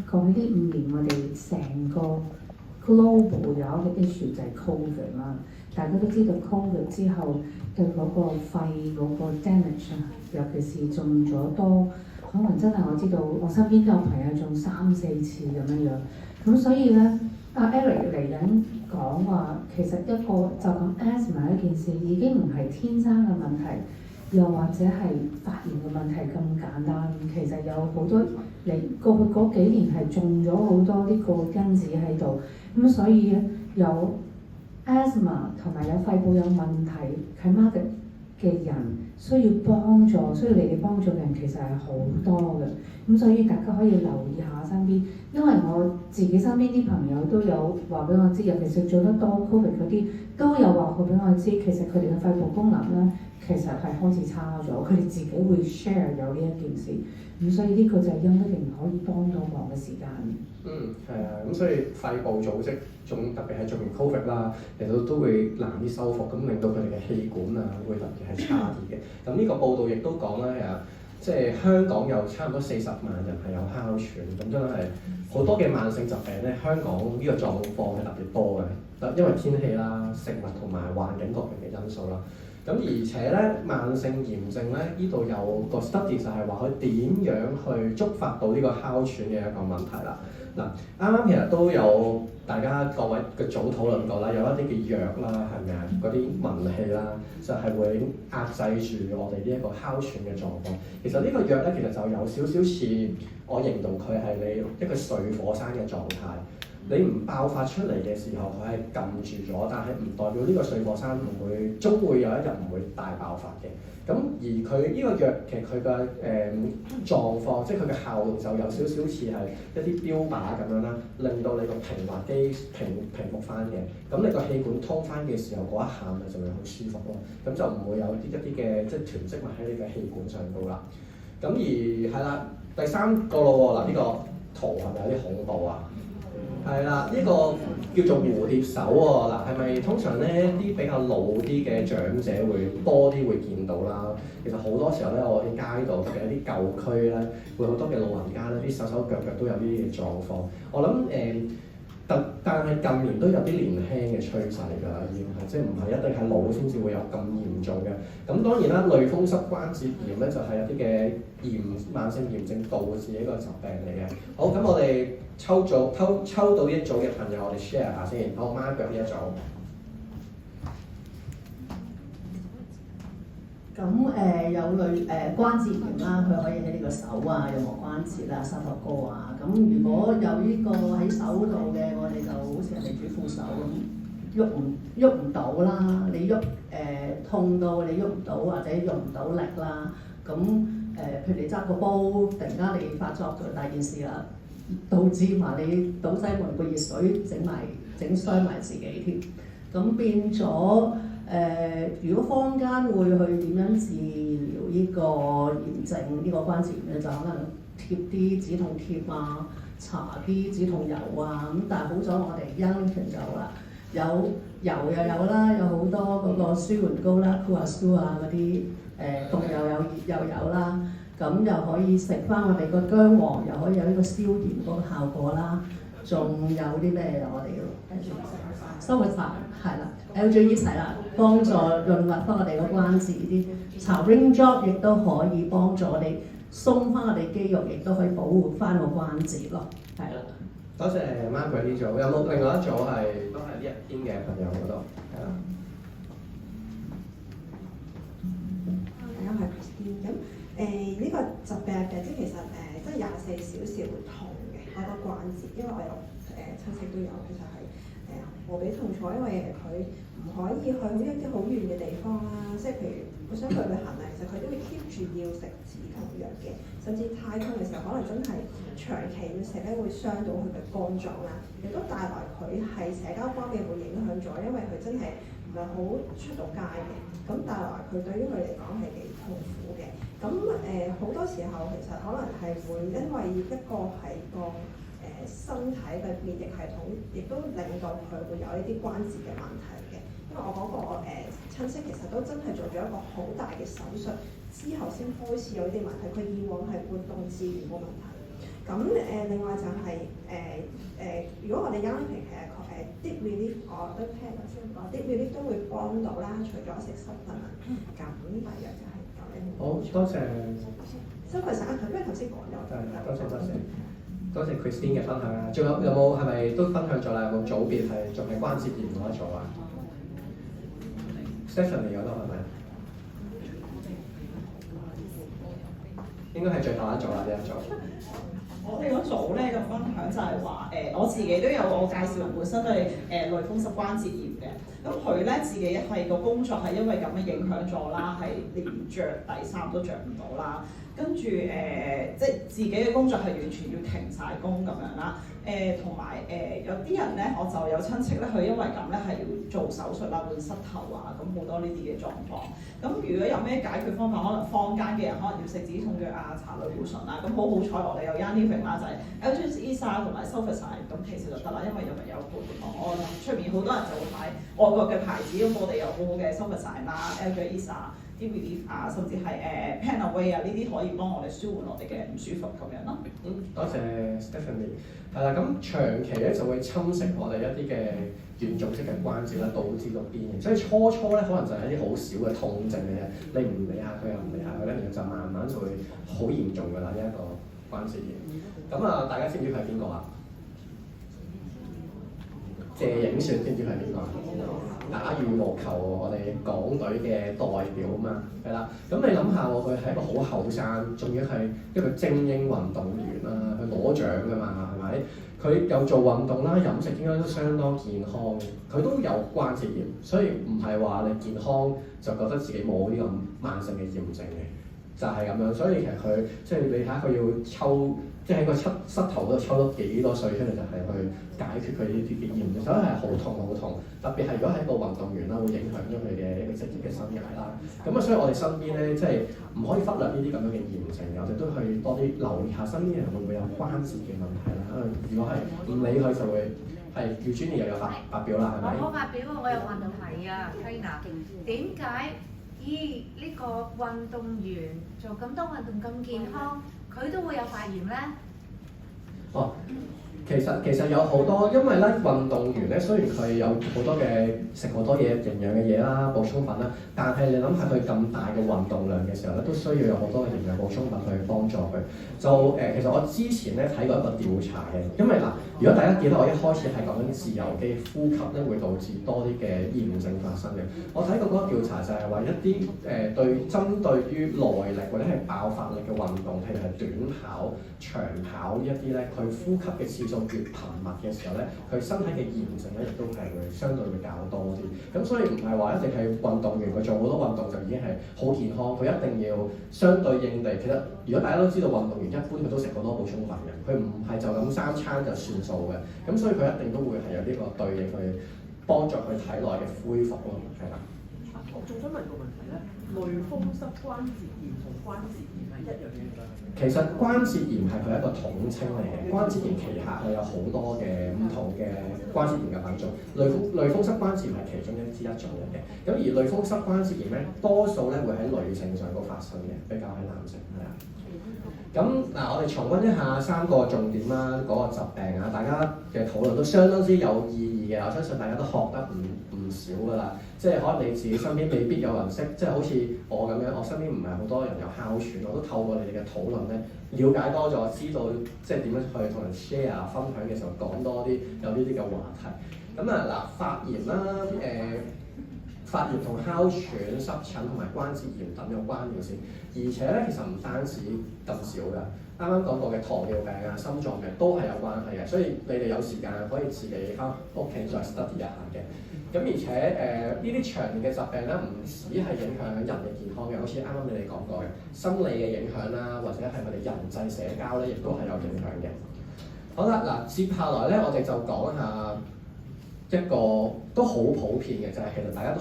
過去呢5年我哋成個 global 有一個 issue 就係 covid 啦。大家都知道 covid 之後對嗰個肺嗰個 damage 啊，尤其是中咗多，可能真係我知道我身邊都有朋友中3-4次咁樣樣。咁所以咧，阿 Eric 嚟緊講話，其實一個就咁 asthma 一件事已經唔係天生嘅問題，又或者係發炎嘅問題咁簡單。其實有好多你過去嗰幾年係種咗好多呢個因子喺度，咁所以有 asthma 同埋有肺部有問題喺 market 嘅人需要幫助，需要你哋幫助嘅人其實係好多嘅。咁所以大家可以留意下身邊，因為我自己身邊啲朋友都有話俾我知，尤其是做得多 covid 嗰啲都有話過俾我知，其實佢哋嘅肺部功能咧其實係開始差咗，佢哋自己會 share 有呢一件事。咁所以呢個就係因一定可以幫到忙嘅時間。係啊，咁所以肺部組織特別係做完 covid 啦，其實都會難啲修復，咁令到佢哋嘅氣管啊會特別係差啲嘅。咁呢個報道亦都講啦，即係香港有差唔多40萬人係有哮喘，咁真係好多嘅慢性疾病咧，香港呢個狀況係特別多嘅，因為天氣啦、食物同埋環境各樣嘅因素啦。咁而且咧，慢性炎症咧，呢度有個 study 就係話佢點樣去觸發到呢個哮喘嘅一個問題啦。嗱，啱啱其實都有大家各位嘅組討論過啦，有一啲嘅藥啦，係咪啊？嗰啲文氣啦，就係會壓制住我哋呢一個哮喘嘅狀況。其實呢個藥咧，其實就有少少似我形容佢係你一個睡火山嘅狀態。你唔爆發出嚟嘅時候，佢係撳住咗，但係唔代表呢個睡火山終會有一日唔會大爆發嘅。咁而佢呢個藥其實佢嘅狀況，即係佢嘅效用就有少少似係一啲標靶咁樣啦，令到你個平滑肌平復翻嘅。咁你個氣管通翻嘅時候，嗰一下咪就會好舒服咯。咁就唔會有一啲嘅即係囤積物喺你嘅氣管上度啦。咁而係啦，第3個咯喎，嗱呢個圖係咪有啲恐怖啊？係啦，呢個叫做蝴蝶手喎。嗱，係咪通常咧啲比較老啲嘅長者會多啲會見到啦？其實好多時候咧，我喺街度特別有啲舊區咧，會好多嘅老人家咧，啲手手腳腳都有呢啲嘅狀況。我諗但係近年都有啲年輕嘅趨勢㗎，已經係即係唔係一定係老先至會有咁嚴重嘅。咁當然啦，類風濕關節炎咧就係一啲嘅慢性炎症導致一個疾病嚟嘅。好，咁我哋抽到呢一組嘅朋友，我哋 share 下先。好，Margaret 呢一組。咁有類關節炎啦，佢可以喺呢個手啊、任何關節啊、膝頭哥啊。咁如果有呢個喺手度嘅，我哋就好似人哋主副手咁，喐唔到啦。你痛到你喐唔到或者用唔到力啦。咁譬如你揸個煲，突然間你發作咗大件事啦，導致埋你倒西門個熱水整傷埋自己添。咁變咗。如果坊間會去點樣治療呢個炎症呢個關節炎咧，就可能貼啲止痛貼啊，搽啲止痛油啊。咁但係好彩我哋 Youngton 有啦，有油又有啦，有好多嗰個舒緩膏啦 Cool 啊嗰啲凍又有熱又有啦。咁又可以食翻我哋個薑黃，又可以有呢個消炎嗰個效果啦。仲有啲咩我哋要生活茶係啦 ，LG 係啦，幫助潤滑翻我哋個關節啲。搽 Ring Drop 亦都可以幫助我哋鬆翻我哋肌肉，亦都可以保護翻個關節咯。係啦。多謝 Margaret 呢組，有冇另外一組係都係呢一邊嘅朋友嗰度？係啦。大家好，我係 Christine。咁呢個疾病嘅即係其實即係24小時會痛嘅嗰個關節，因為我有親戚都有，其實係無比痛楚，因為佢唔可以去一啲好遠嘅地方啦。即係譬如我想去旅行啊，其實佢都會 keep 住要食止痛藥嘅，甚至太痛嘅時候，可能真係長期要食咧，會傷到佢嘅肝臟啦，亦都帶來佢係社交方面會影響咗，因為佢真係唔係好出到街嘅，咁帶來佢對於佢嚟講係幾痛苦嘅。咁好多時候其實可能係會因為一個係個身體嘅免疫系統，亦都令到佢會有一啲關節嘅問題嘅。因為我嗰個親戚其實都真係做咗一個好大嘅手術之後先開始有呢啲問題，佢以往係活動治療冇問題。咁咁另外就係如果我哋休息其實deep relief 我都聽頭先講 deep relief 都會幫到啦，除咗食 supplement，咁大約就係咁樣。好多謝。supplement 不如頭先講咗。多謝 Christine 嘅分享啊！仲有冇係咪都分享咗啦？有冇組別係仲係關節炎嗰一組啊 ？Stephanie 嗰度係咪？應該係最後一組啦，呢一組。我哋嗰組咧嘅分享就係話我自己都有我介紹本身係類風濕關節炎嘅，咁佢咧自己係個工作係因為咁樣影響咗啦，係連着底衫都着唔到啦，跟住即係自己嘅工作係完全要停晒工咁樣啦，同埋有啲人咧，我就有親戚咧，佢因為咁咧係要做手術啦，換膝頭啊，咁好多呢啲嘅狀況。咁如果有咩解決方法，可能坊間嘅人可能要食止痛藥啊、搽類固醇啊，咁好彩我哋有 Yanifix 啦，就係 L-GS 同埋 Sulfazide， 咁其實就得啦，因為入面有葡萄糖。我諗出面好多人就會買外國嘅牌子，咁我哋有好好嘅 Sulfazide 啦、L-GS Deep Relief 啊，甚至係Panaway 啊，呢啲可以幫我哋舒緩我哋嘅唔舒服咁樣咯。多謝 Stephanie。係啦，咁長期咧就會侵蝕我哋一啲嘅軟組織嘅關節啦，導致到變形。所以初咧可能就係一啲好少嘅痛症嘅啫，你唔理下佢又唔理下佢咧，然後就慢慢就會好嚴重㗎啦，呢一個關節炎。咁啊，大家知唔知佢係邊個啊？謝影雪知唔知佢係邊個啊？打羽毛球我哋港隊嘅代表嘛，係啦。咁你諗下喎，佢係一個好後生，仲要係一個精英運動員啦，佢攞獎㗎嘛，係咪？佢又做運動啦，飲食應該都相當健康，佢都有關節炎，所以唔係話你健康就覺得自己冇呢個慢性嘅炎症嘅，就係咁樣。所以其實佢即係你睇下佢要抽，即係喺個膝頭度抽多幾多水出嚟，就係去解決佢呢啲嘅炎症，所以係好痛。特別係如果係一個運動員啦，會影響咗佢嘅一個職業嘅生涯啦。咁啊，所以我哋身邊咧，即係唔可以忽略呢啲咁樣嘅炎症嘅，我哋都去多啲留意下身邊人會唔會有關節嘅問題啦。如果係唔理佢就會係叫 Jenny 又有發表啦，係咪？我發表我有問題啊 ，Tina， 點解呢個運動員做咁多運動咁健康，佢都會有發炎咧？哦。其實有好多，因為咧運動員咧，雖然佢有好多嘅食好多嘢營養嘅嘢啦、補充品啦，但係你諗下佢咁大嘅運動量嘅時候咧，都需要有好多嘅營養補充品去幫助佢。就其實我之前咧睇過一個調查嘅，因為嗱，如果大家記得我一開始係講緊自由基呼吸咧，會導致多啲嘅炎症發生嘅。我睇過嗰個調查就係話一啲針對於耐力或者係爆發力嘅運動，譬如係短跑、長跑呢一啲咧，佢呼吸嘅次數越頻密嘅時候咧，佢身體嘅炎症咧亦都係會相對會較多啲。咁所以唔係話一定係運動員佢做好多運動就已經係好健康，佢一定要相對應地。其實如果大家都知道運動員一般佢都食好多補充品嘅，佢唔係就咁三餐就算數嘅。咁所以佢一定都會係有呢個對應去幫助佢體內嘅恢復咯，係啦。我仲想問個問題咧，類風濕關節炎同關節炎係一樣嘅㗎？其實關節炎係佢一個統稱嚟嘅，關節炎旗下係有好多嘅唔同嘅關節炎嘅品種，類風濕關節炎係其中一種嚟嘅。咁而類風濕關節炎咧，多數咧會喺女性上高發生嘅，比較喺男性係啦。咁嗱，我哋重溫一下3個重點啦，嗰個疾病啊，大家嘅討論都相當之有意義嘅，我相信大家都學得唔少㗎啦。即係可能你自己身邊未必有人識，即係好似我咁樣，我身邊唔係好多人有哮喘，我都透過你哋嘅討論咧，了解多咗，知道即係點樣去同人 share 分享嘅時候講多啲有呢啲嘅話題。咁啊嗱，發炎啦，發炎同哮喘、濕疹同埋關節炎等有關聯性，而且咧其實唔單止咁少㗎。啱啱講過嘅糖尿病啊、心臟病都係有關係嘅，所以你哋有時間可以自己返屋企再 study 一下嘅。咁而且呢啲長年嘅疾病咧，唔止係影響人嘅健康嘅，好似啱啱你哋講過嘅心理嘅影響啦，或者係我哋人際社交咧，亦都係有影響嘅。好啦，嗱，接下來咧，我哋就講下一個都好普遍嘅，就係其實大家都